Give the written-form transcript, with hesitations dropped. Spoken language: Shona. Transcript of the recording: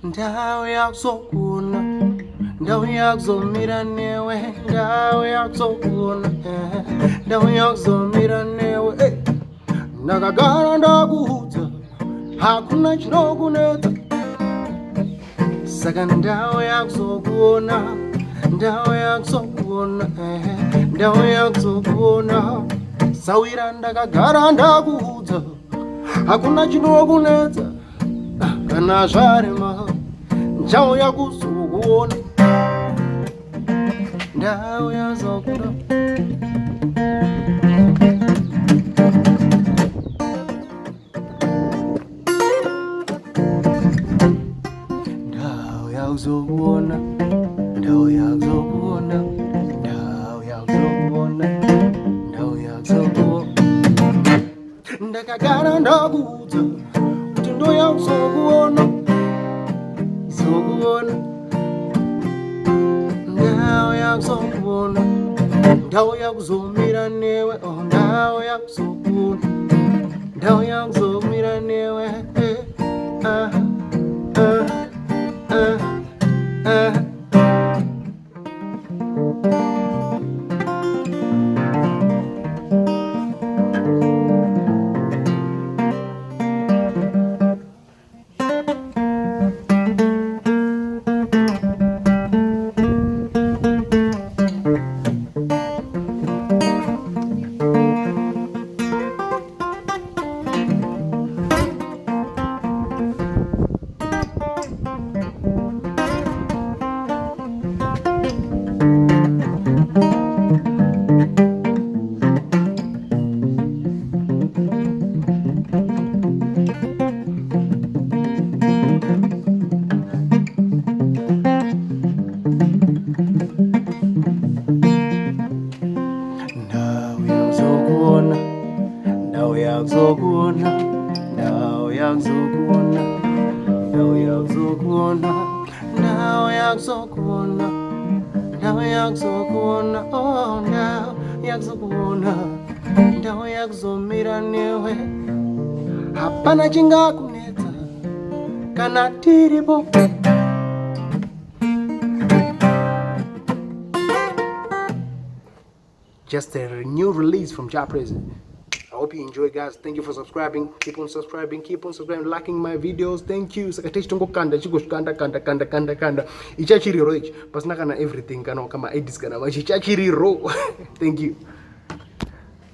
Ndauya kuzokuona, ndauya kuzomira newe, ndauya kuzokuona, ndauya kuzomira newe. Ndakagara ndakuudza, hakuna chinokunetsa. Saka ndauya kuzokuona, ndauya kuzokuona, ndauya kuzokuona. Sawira ndakagara ndakuudza, hakuna chinokunetsa. Kana zvarema, ndauya kuzokuona, ndauya kuzokuona. Ndauya kuzokuona, ndauya kuzokuona, ndauya kuzokuona, ndauya kuzokuona. Ndakagara ndakuudza kuti ndauya kuzokuona, kuzokuona. Ndauya kuzokuona, ndauya kuzomira newe, ndauya kuzokuona, ndauya kuzomira newe. Ndauya kuzokuona, ndauya kuzokuona, ndauya kuzokuona, ndauya kuzokuona, ndauya kuzokuona, oh ndauya kuzokuona, ndauya kuzomira newe. Hapana chingakunetsa kana tiripo. Just a new release from Jah Prayzah. I hope you enjoy, guys. Thank you for subscribing. Keep on subscribing, liking my videos. Thank you. Sakatech tongo kanda chiko kanda. Ichachiri roich. Pasna kana everything kana kama edits kana. Ichachiri ro. Thank you.